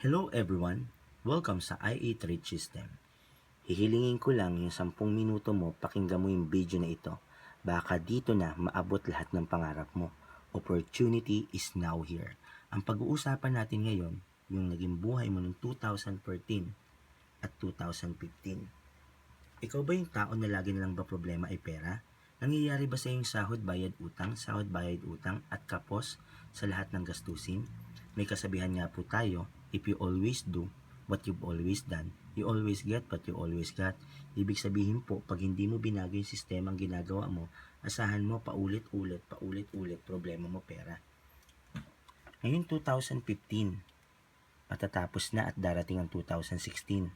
Hello everyone! Welcome sa IA Trade System. Hihilingin ko lang yung 10 minuto mo, pakinggan mo yung video na ito. Baka dito na maabot lahat ng pangarap mo. Opportunity is now here. Ang pag-uusapan natin ngayon, yung naging buhay mo noong 2014 at 2015. Ikaw ba yung tao na lagi na lang ba problema ay pera? Nangyayari ba sa iyong sahod bayad utang at kapos sa lahat ng gastusin? May kasabihan nga po tayo, if you always do what you've always done, you always get what you always got. Ibig sabihin po, pag hindi mo binago yung sistemang ginagawa mo, asahan mo paulit-ulit problema mo pera. Ngayon 2015, matatapos na at darating ang 2016.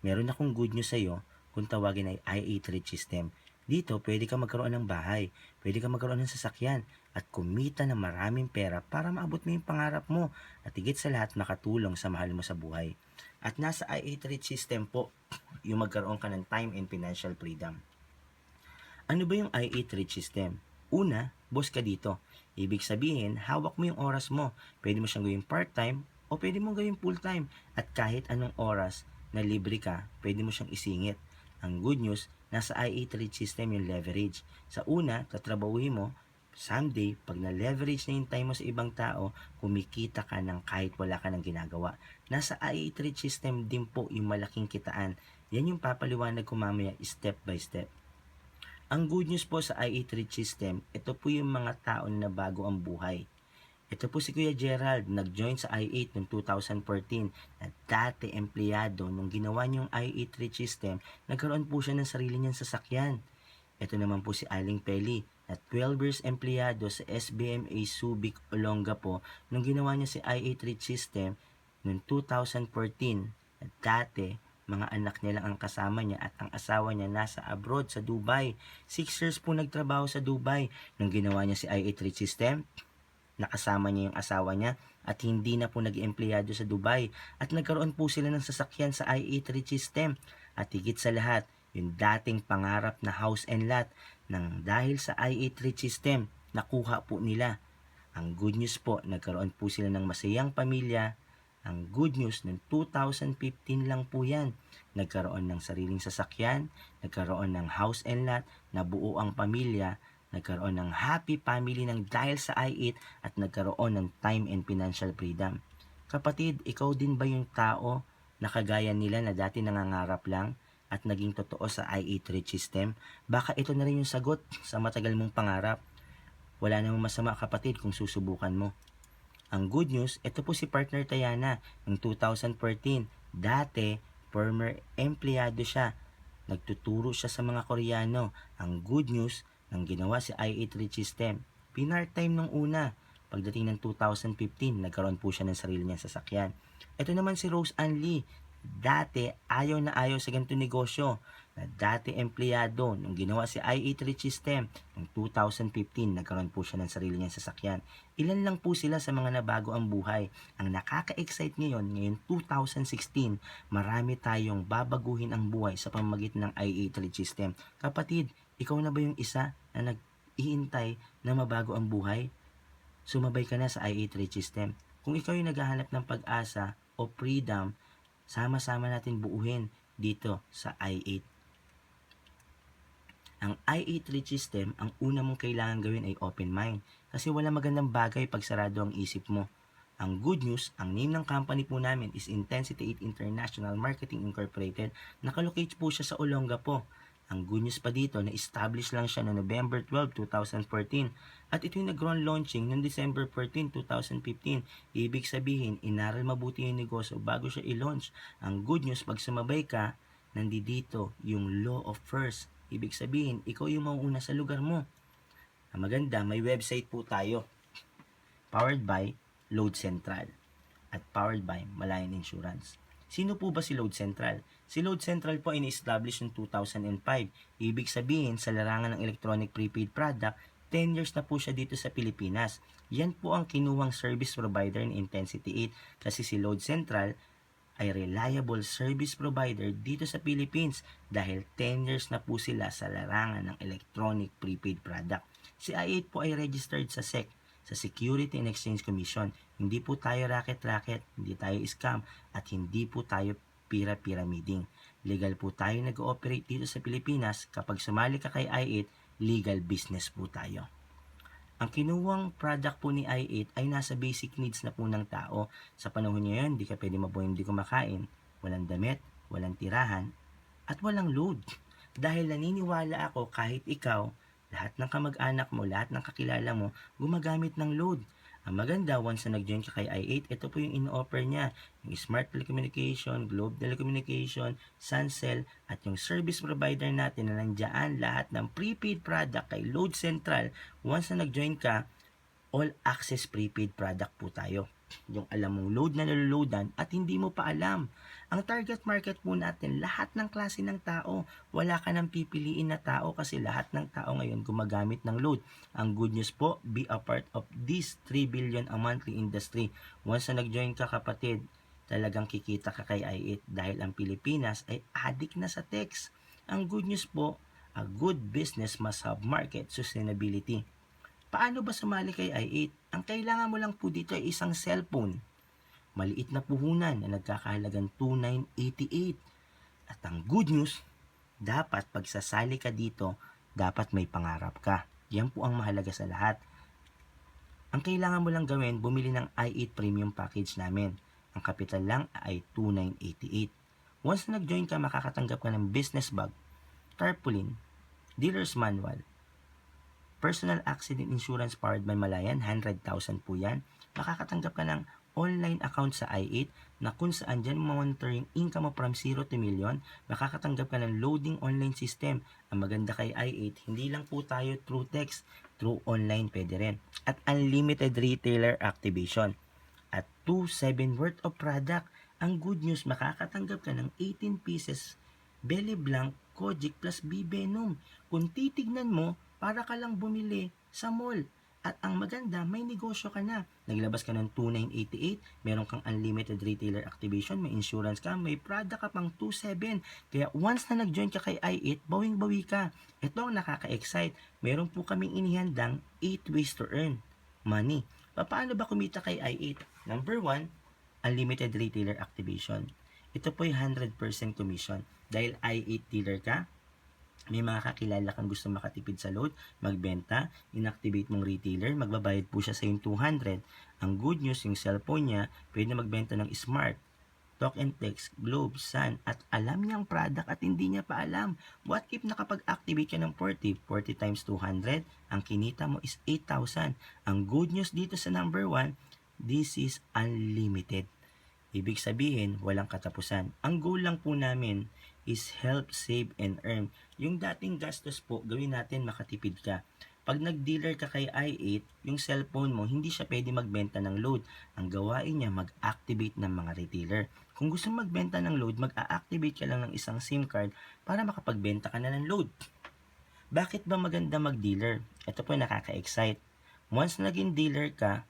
Meron akong good news sa iyo kung tawagin ay IA Trade System. Dito, pwede ka magkaroon ng bahay, pwede ka magkaroon ng sasakyan, at kumita ng maraming pera para maabot mo yung pangarap mo at higit sa lahat makatulong sa mahal mo sa buhay. At nasa IA Trade System po, yung magkaroon ka ng time and financial freedom. Ano ba yung IA Trade System? Una, boss ka dito. Ibig sabihin, hawak mo yung oras mo. Pwede mo siyang gawing part-time o pwede mo gawing full-time. At kahit anong oras na libre ka, pwede mo siyang isingit. Ang good news, nasa IA Trade System yung leverage. Sa una, tatrabahuhin mo, someday, pag na-leverage na yung time mo sa ibang tao, kumikita ka ng kahit wala ka ng ginagawa. Nasa IA Trade System din po yung malaking kitaan. Yan yung papaliwanag ko mamaya step by step. Ang good news po sa IA Trade System, ito po yung mga tao na bago ang buhay. Ito po si Kuya Gerald, nag-join sa i8 noong 2014 na dati empleyado. Nung ginawa niyong i8 Trade System, nagkaroon po siya ng sarili niyang sasakyan. Ito naman po si Aling Peli, na 12 years empleyado sa SBMA Subic, Olongapo. Nung ginawa niya si i8 Trade System noong 2014, na dati mga anak niya lang ang kasama niya at ang asawa niya nasa abroad sa Dubai. 6 years po nagtrabaho sa Dubai. Nung ginawa niya si i8 Trade System, nakasama niya yung asawa niya at hindi na po nag-empleyado sa Dubai at nagkaroon po sila ng sasakyan sa IA Trade System at higit sa lahat yung dating pangarap na house and lot nang dahil sa IA Trade System nakuha po nila. Ang good news po, nagkaroon po sila ng masayang pamilya. Ang good news, ng 2015 lang po yan. Nagkaroon ng sariling sasakyan, nagkaroon ng house and lot, nabuo ang pamilya, nagkaroon ng happy family ng dahil sa i8 at nagkaroon ng time and financial freedom. Kapatid, ikaw din ba yung tao na kagaya nila na dati nangangarap lang at naging totoo sa i8 Trade System? Baka ito na rin yung sagot sa matagal mong pangarap. Wala namang masama kapatid kung susubukan mo. Ang good news, ito po si partner Tayana ng 2014. Dati, former empleyado siya. Nagtuturo siya sa mga Koreano. Ang good news, nang ginawa si i8 Trade System, pinart-time nung una. Pagdating ng 2015, nagkaroon po siya ng sarili niyang sasakyan. Ito naman si Rose Ann Lee. Dati, ayaw na ayaw sa ganitong negosyo. Na dati empleyado, nung ginawa si i8 Trade System, noong 2015, nagkaroon po siya ng sarili niyang sasakyan. Ilan lang po sila sa mga nabago ang buhay. Ang nakaka-excite ngayon 2016, marami tayong babaguhin ang buhay sa pamamagitan ng i8 Trade System. Kapatid, ikaw na ba yung isa na nag-iintay na mabago ang buhay? Sumabay ka na sa i8 Trade System. Kung ikaw yung naghahanap ng pag-asa o freedom, sama-sama natin buuhin dito sa i8. Ang i8 Trade System, ang una mong kailangan gawin ay open mind kasi wala magandang bagay pag sarado ang isip mo. Ang good news, ang name ng company po namin is Intensity 8 International Marketing Incorporated. Nakalocate po siya sa Olongapo. Ang good news pa dito, na-establish lang siya no November 12, 2014. At ito yung nag-ground launching noong December 14, 2015. Ibig sabihin, inaral mabuti yung negosyo bago siya i-launch. Ang good news, pag sumabay ka, nandito yung law of first. Ibig sabihin, ikaw yung mauuna sa lugar mo. Ang maganda, may website po tayo. Powered by Load Central at powered by Malayan Insurance. Sino po ba si Load Central? Si Load Central po ay na-establish noong 2005. Ibig sabihin, sa larangan ng electronic prepaid product, 10 years na po siya dito sa Pilipinas. Yan po ang kinuhang service provider ni Intensity 8 kasi si Load Central ay reliable service provider dito sa Philippines dahil 10 years na po sila sa larangan ng electronic prepaid product. Si i8 po ay registered sa SEC sa Security and Exchange Commission. Hindi po tayo racket-racket, hindi tayo scam, at hindi po tayo pyramiding. Legal po tayo nag-ooperate dito sa Pilipinas. Kapag sumali ka kay i8, legal business po tayo. Ang kinuwang product po ni i8 ay nasa basic needs na po ng tao. Sa panahon ngayon, hindi ka pwede mabuhay hindi kumakain, walang damit, walang tirahan, at walang load. Dahil naniniwala ako kahit ikaw, lahat ng kamag-anak mo, lahat ng kakilala mo, gumagamit ng load. Ang maganda, once na nag-join ka kay i8, ito po yung in-offer niya. Yung Smart Telecommunication, Globe Telecommunication, Suncell, at yung service provider natin na nandiyan lahat ng prepaid product kay Load Central. Once na nag-join ka, all access prepaid product po tayo. Yung alam mong load na naloloadan at hindi mo pa alam. Ang target market po natin, lahat ng klase ng tao. Wala ka nang pipiliin na tao kasi lahat ng tao ngayon gumagamit ng load. Ang good news po, be a part of this 3 billion a monthly industry. Once na nag-join ka kapatid, talagang kikita ka kay i8 dahil ang Pilipinas ay addict na sa text. Ang good news po, a good business must have market sustainability. Paano ba sumali kay i8? Ang kailangan mo lang po dito ay isang cellphone. Maliit na puhunan na nagkakahalagang 2,988. At ang good news, dapat pagsasali ka dito, dapat may pangarap ka. Yan po ang mahalaga sa lahat. Ang kailangan mo lang gawin, bumili ng i8 Premium Package namin. Ang kapital lang ay 2,988. Once na nag-join ka, makakatanggap ka ng business bag, tarpaulin, dealer's manual, personal accident insurance powered by Malayan, 100,000 po yan. Makakatanggap ka ng online account sa i8 na kung saan dyan monitor yung income mo from 0 to million. Makakatanggap ka ng loading online system. Ang maganda kay i8, hindi lang po tayo through text, through online pwede rin. At unlimited retailer activation. At 2,700 worth of product. Ang good news, makakatanggap ka ng 18 pieces Belly Blanc, Kojic plus B-Venom. Kung titignan mo, para ka lang bumili sa mall. At ang maganda, may negosyo ka na. Naglabas ka ng 2,988, meron kang unlimited retailer activation, may insurance ka, may product ka pang 2,700. Kaya once na nag-join ka kay i8, bawing-bawi ka. Ito ang nakaka-excite. Meron po kaming inihandang 8 ways to earn money. Paano ba kumita kay i8? Number 1, unlimited retailer activation. Ito po yung 100% commission. Dahil i8 dealer ka, may mga kakilala kang gusto makatipid sa load, magbenta, inactivate mong retailer, magbabayad po siya sa yung 200. Ang good news, yung cellphone niya, pwede magbenta ng Smart, Talk and Text, Globe, Sun, at alam niyang product at hindi niya pa alam. What if nakapag-activate ka ng 40 times 200, ang kinita mo is 8,000. Ang good news dito sa number 1, this is unlimited. Ibig sabihin, walang katapusan. Ang goal lang po namin is help, save, and earn. Yung dating gastos po, gawin natin makatipid ka. Pag nag-dealer ka kay i8, yung cellphone mo, hindi siya pwede magbenta ng load. Ang gawain niya, mag-activate ng mga retailer. Kung gusto magbenta ng load, mag-a-activate ka lang ng isang SIM card para makapagbenta ka na ng load. Bakit ba maganda mag-dealer? Ito po nakaka-excite. Once naging dealer ka,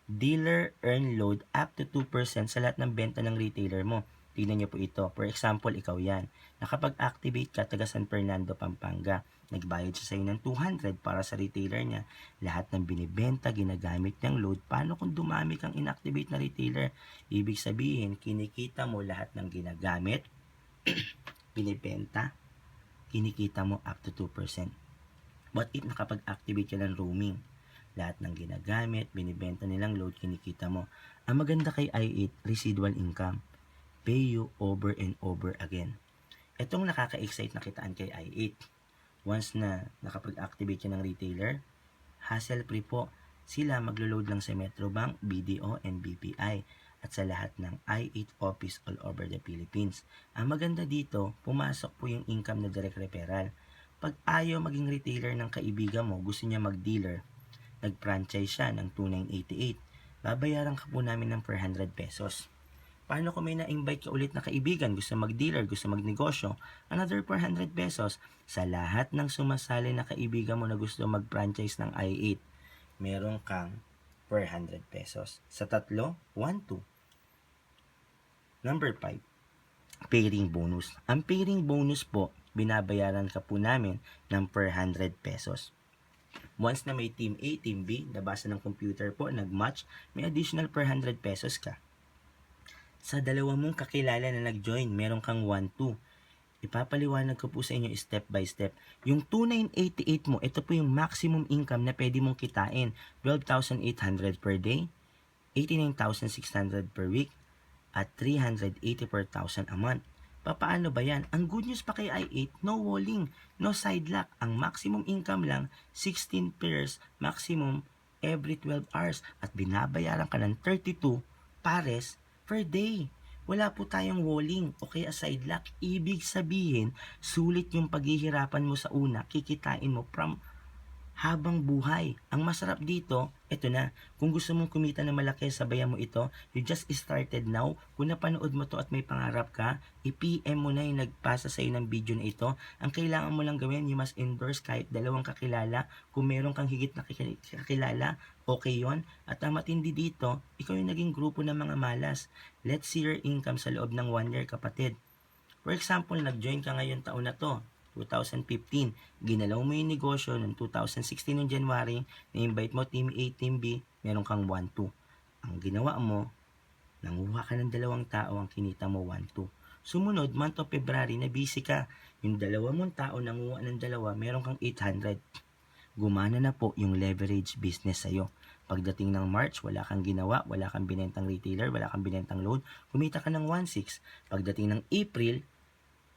dealer earn load up to 2% sa lahat ng benta ng retailer mo. Tingnan nyo po ito. For example, ikaw yan. Nakapag-activate ka taga San Fernando, Pampanga. Nagbayad siya sa iyo ng 200 para sa retailer niya. Lahat ng binibenta, ginagamit niyang load. Paano kung dumami kang inactivate na retailer? Ibig sabihin, kinikita mo lahat ng ginagamit, binibenta, kinikita mo up to 2%. What if nakapag-activate ka ng roaming? Lahat ng ginagamit, binibenta nilang load, kinikita mo. Ang maganda kay i8, residual income. Pay you over and over again. Itong nakaka-excite na kitaan kay i8. Once na nakapag-activate ka ng retailer, hassle-free po. Sila maglo-load lang sa Metrobank, BDO, and BPI at sa lahat ng i8 office all over the Philippines. Ang maganda dito, pumasok po yung income na direct referral. Pag ayaw maging retailer ng kaibigan mo, gusto niya mag-dealer, nag-franchise siya ng 2,988, babayaran ka po namin ng 400 pesos. Paano kung may na-invite ka ulit na kaibigan, gusto mag-dealer, gusto magnegosyo, another 400 pesos. Sa lahat ng sumasali na kaibigan mo na gusto mag-franchise ng i8, meron kang 400 pesos. Sa tatlo, 1-2. Number 5, pairing bonus. Ang pairing bonus po, binabayaran ka po namin ng 400 pesos. Once na may Team A, Team B, nabasa ng computer po, nag-match, may additional per 100 pesos ka. Sa dalawa mong kakilala na nag-join, meron kang 1-2. Ipapaliwanag ko po sa inyo step by step. Yung 2,988 mo, ito po yung maximum income na pwede mong kitain. 12,800 per day, 89,600 per week, at 384,000 a month. Papaano ba yan? Ang good news pa kay i8, no walling, no side lock. Ang maximum income lang, 16 pairs maximum every 12 hours. At binabayaran ka ng 32 pares per day. Wala po tayong walling o kaya side lock. Ibig sabihin, sulit yung paghihirapan mo sa una, kikitain mo from habang buhay. Ang masarap dito, ito na, kung gusto mong kumita na malaki, sabayan mo ito, you just started now. Kung napanood mo to at may pangarap ka, i-PM mo na yung nagpasa sa'yo ng video na ito. Ang kailangan mo lang gawin, you must endorse kahit dalawang kakilala. Kung meron kang higit na kakilala, okay yon. At ang matindi dito, ikaw yung naging grupo ng mga malas. Let's see your income sa loob ng 1 year, kapatid. For example, nag-join ka ngayon taon na to, 2015. Ginalaw mo yung negosyo noong 2016 ng January, na-invite mo Team A, Team B, meron kang 1-2. Ang ginawa mo, nanguha ka ng dalawang tao, ang kinita mo 1-2. Sumunod, month of February, na busy ka. Yung dalawa mong tao, nanguha ng dalawa, meron kang 800. Gumana na po yung leverage business sa'yo. Pagdating ng March, wala kang ginawa, wala kang binentang retailer, wala kang binentang load, kumita ka ng 1.6. Pagdating ng April,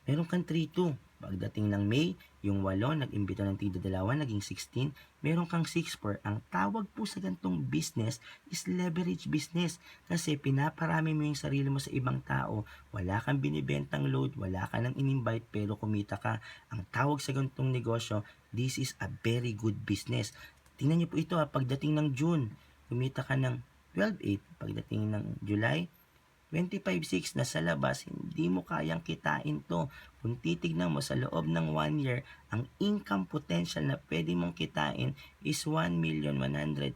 meron kang 3-2. Pagdating ng May, yung 8, nag-imbita ng tigda dalawa, naging 16, meron kang 6-4. Ang tawag po sa gantong business is leverage business. Kasi pinaparami mo yung sarili mo sa ibang tao, wala kang binibentang load, wala ka nang in-invite, pero kumita ka. Ang tawag sa gantong negosyo, this is a very good business. Tingnan niyo po ito, pagdating ng June, kumita ka ng 12.8. Pagdating ng July, 25.6 na sa labas, hindi mo kayang kitain to. Kung titignan mo sa loob ng 1 year, ang income potential na pwede mong kitain is 1,178,000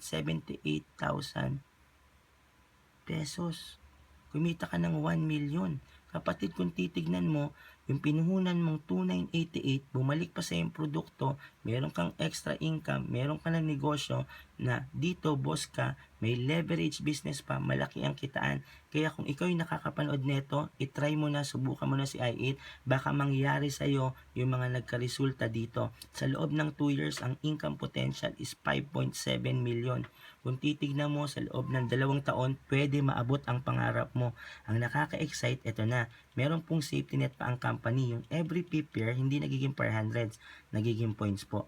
pesos. Kumita ka ng 1 million. Kapatid, kung titignan mo, yung pinuhunan mong 2,988, bumalik pa sa yung produkto, meron kang extra income, meron ka ng negosyo na dito, boss ka, may leverage business pa, malaki ang kitaan. Kaya kung ikaw yung nakakapanood nito, itry mo na, subukan mo na si i8, baka mangyari sa'yo yung mga nagkaresulta dito. Sa loob ng 2 years, ang income potential is 5.7 million. Kung titignan mo sa loob ng 2 taon, pwede maabot ang pangarap mo. Ang nakaka-excite, ito na, meron pong safety net pa ang company. Yung every pip pair, hindi nagiging per hundreds, nagiging points po.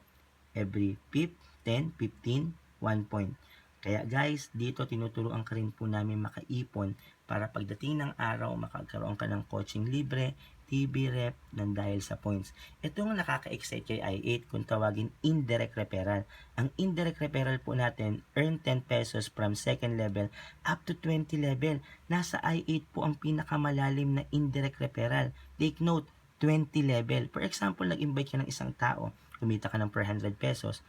Every pip, 10, 15, 1 point. Kaya guys, dito tinuturuan ka rin po namin makaipon para pagdating ng araw, makakaroon ka ng coaching libre, TV rep ng dahil sa points. Ito ang nakaka-excite kay i8 kung tawagin indirect referral. Ang indirect referral po natin, earn 10 pesos from second level up to 20 level. Nasa i8 po ang pinakamalalim na indirect referral. Take note, 20 level. For example, nag-invite ka ng isang tao, kumita ka ng per 100 pesos.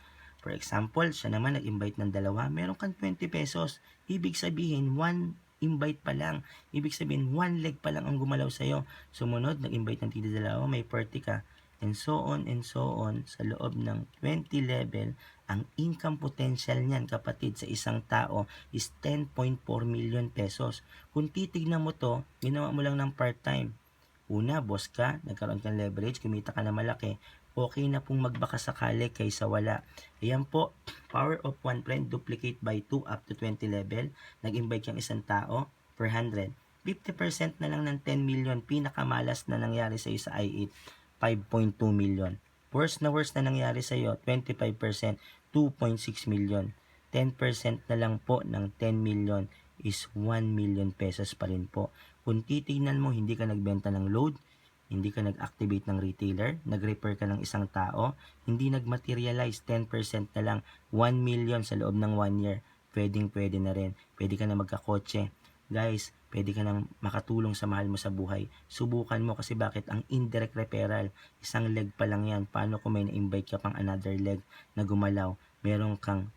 For example, siya naman nag-invite ng dalawa, meron kang 20 pesos. Ibig sabihin, one invite pa lang. Ibig sabihin, one leg pa lang ang gumalaw sa'yo. Sumunod, nag-invite ng tigda dalawa, may 40 ka. And so on and so on. Sa loob ng 20 level, ang income potential niyan, kapatid, sa isang tao is 10.4 million pesos. Kung titignan mo to, ginawa mo lang ng part-time. Una, boss ka, nagkaroon kang leverage, kumita ka na malaki, okay na pong magbaka sakali kaysa wala. Ayan po, power of 1 friend, duplicate by 2 up to 20 level. Nag-invite kang isang tao per 100. 50% na lang ng 10 million, pinakamalas na nangyari sa iyo sa i8, 5.2 million. Worst na nangyari sa iyo, 25%, 2.6 million. 10% na lang po ng 10 million is 1 million pesos pa rin po. Kung titignan mo, hindi ka nagbenta ng load, hindi ka nag-activate ng retailer, nag-repair ka ng isang tao, hindi nag-materialize, 10% na lang, 1 million sa loob ng 1 year, pwede na rin. Pwede ka na magkakotse. Guys, pwede ka nang makatulong sa mahal mo sa buhay. Subukan mo kasi bakit ang indirect referral, isang leg pa lang yan. Paano kung may na-invite ka pang another leg na gumalaw? Meron kang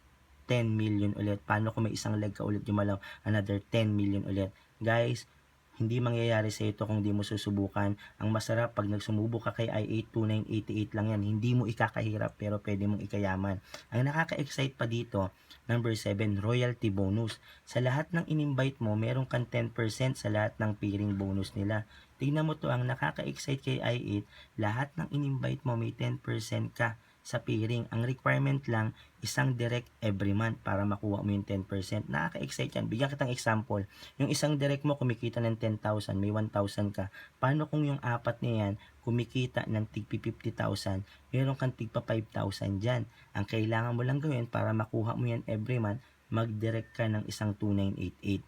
10 million ulit. Paano kung may isang leg ka ulit gumalaw? Another 10 million ulit. Guys, Hindi mangyayari sa ito kung di mo susubukan. Ang masarap pag nagsumubo ka kay i8 2988 lang yan. Hindi mo ikakahirap pero pwede mong ikayaman. Ang nakaka-excite pa dito, number 7, royalty bonus. Sa lahat ng in-invite mo, meron kang 10% sa lahat ng pairing bonus nila. Tingnan mo to, ang nakaka-excite kay i8, lahat ng in-invite mo may 10% ka sa pairing. Ang requirement lang, isang direct every month para makuha mo yung 10%. Nakaka-excite yan. Bigyan kitang example. Yung isang direct mo kumikita ng 10,000, may 1,000 ka. Paano kung yung apat na yan kumikita ng tigpi 50,000, meron kang tigpa 5,000 dyan. Ang kailangan mo lang gawin para makuha mo yan every month, mag-direct ka ng isang 2988.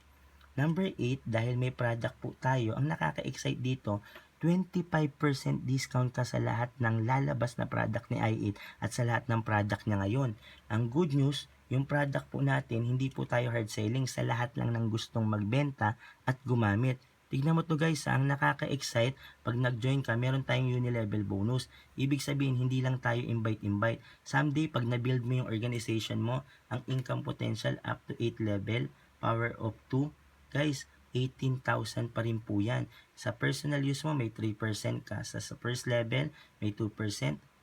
Number 8, dahil may product po tayo, ang nakaka-excite dito, 25% discount ka sa lahat ng lalabas na product ni i8 at sa lahat ng product niya ngayon. Ang good news, yung product po natin, hindi po tayo hard selling sa lahat lang ng gustong magbenta at gumamit. Tignan mo to guys, ang nakaka-excite, pag nag-join ka, meron tayong uni-level bonus. Ibig sabihin, hindi lang tayo invite-invite. Someday, pag na-build mo yung organization mo, ang income potential up to 8 level, power of 2, guys, 18,000 pa rin po yan. Sa personal use mo, may 3% ka. Sa first level, may 2%.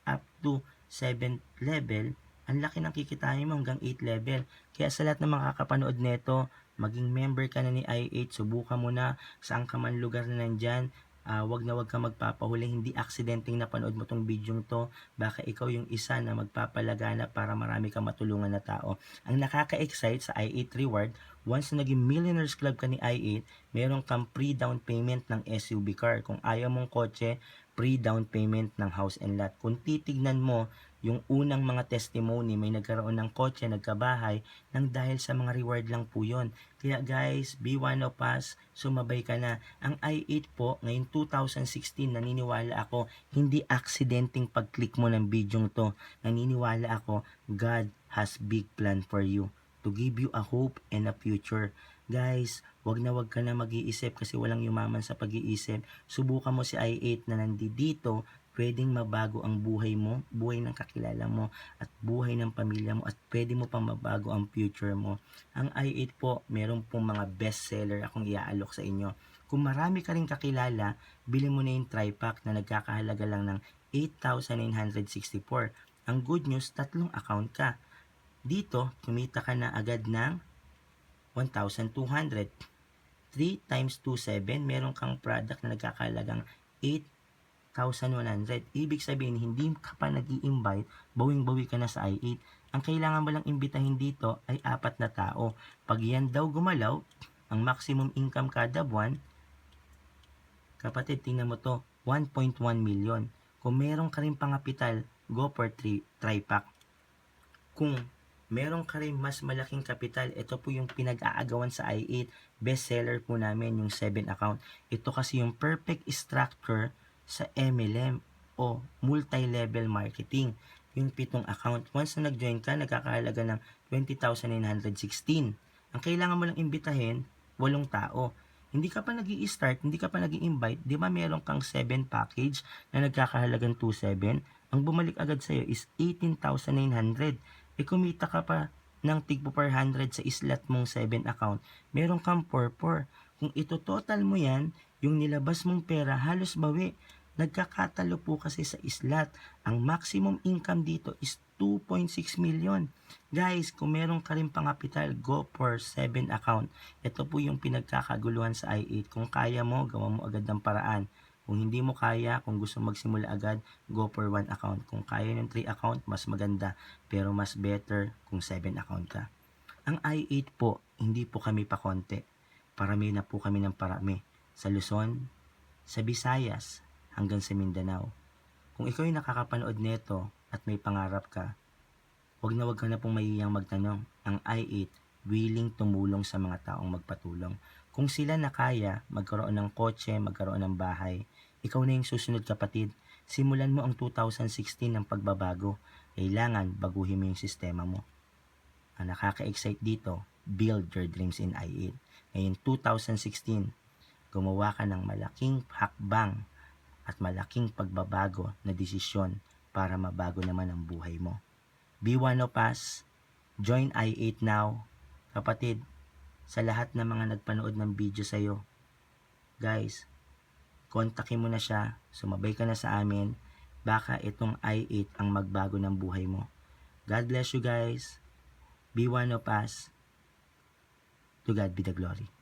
Up to 7th level, ang laki ng kikitain mo hanggang 8 level. Kaya sa lahat ng makakapanood neto, maging member ka na ni i8, subukan mo na saan ka man lugar na nandyan. Wag ka magpapahuli, hindi aksidenteng napanood mo tong video to, baka ikaw yung isa na magpapalagana para marami kang matulungan na tao. Ang nakaka-excite sa i8 reward, once na naging Millionaires Club ka ni i8, meron kang pre-down payment ng SUV car. Kung ayaw mong kotse, pre-down payment ng house and lot. Kung titignan mo, yung unang mga testimony, may nagkaroon ng kotse, nagkabahay, nang dahil sa mga reward lang po yun. Kaya guys, be one of us, sumabay ka na. Ang i8 po, ngayon 2016, naniniwala ako, hindi aksidenteng pag-click mo ng video to. Naniniwala ako, God has big plan for you to give you a hope and a future. Guys, wag ka na mag-iisip kasi walang yumaman sa pag-iisip. Subukan mo si i8 na nandito, pwedeng mabago ang buhay mo, buhay ng kakilala mo, at buhay ng pamilya mo, at pwede mo pang mabago ang future mo. Ang i8 po, meron pong mga bestseller akong iaalok sa inyo. Kung marami ka rin kakilala, bili mo na yung tri-pack na nagkakahalaga lang ng 8,964. Ang good news, 3 account ka. Dito, kumita ka na agad ng 1,200. 3 times 2, 7. Meron kang product na nagkakahalagang 8,100. Ibig sabihin, hindi ka pa nag-i-invite, bawing-bawi ka na sa i8. Ang kailangan mo lang imbitahin dito ay 4 na tao. Pag yan daw gumalaw, ang maximum income kada buwan, kapatid, tingnan mo to, 1.1 million. Kung meron ka rin pangapital, go for tri-pack. Kung meron ka rin mas malaking kapital, ito po yung pinag-aagawan sa i8. Bestseller po namin yung 7 account. Ito kasi yung perfect structure sa MLM o multi-level marketing. Yung 7 account. Once na nag-join ka, nagkakahalaga ng 20,916. Ang kailangan mo lang imbitahin, 8 tao. Hindi ka pa nag-i-start, hindi ka pa nag-i-invite, di ba meron kang 7 package na nagkakahalagang 27? Ang bumalik agad sa'yo is 18,900. Kumita ka pa ng tigpo per 100 sa slot mong 7 account, meron kang 4-4. Kung ito total mo yan, yung nilabas mong pera halos bawi. Nagkakatalo po kasi sa slot. Ang maximum income dito is 2.6 million. Guys, kung meron ka rin pangapital, go for 7 account. Ito po yung pinagkakaguluhan sa i8. Kung kaya mo, gawa mo agad ng paraan. Kung hindi mo kaya, kung gusto magsimula agad, go for 1 account. Kung kaya ng 3 account, mas maganda. Pero mas better kung 7 account ka. Ang i8 po, hindi po kami pa konti. Parami na po kami ng parami. Sa Luzon, sa Visayas, hanggang sa Mindanao. Kung ikaw yung nakakapanood nito at may pangarap ka, wag ka na pong mahihiyang magtanong. Ang i8, willing tumulong sa mga taong magpatulong. Kung sila na kaya, magkaroon ng kotse, magkaroon ng bahay, ikaw na yung susunod kapatid. Simulan mo ang 2016 ng pagbabago. Kailangan baguhin mo yung sistema mo. Ang nakaka-excite dito, build your dreams in i8. Ngayon 2016, gumawa ka ng malaking hakbang at malaking pagbabago na desisyon para mabago naman ang buhay mo. Be one of us. Join i8 now. Kapatid, sa lahat ng mga nagpanood ng video sa'yo, Guys, kontakin mo na siya, sumabay ka na sa amin, baka itong i8 ang magbago ng buhay mo. God bless you guys. Be one of us. To God be the glory.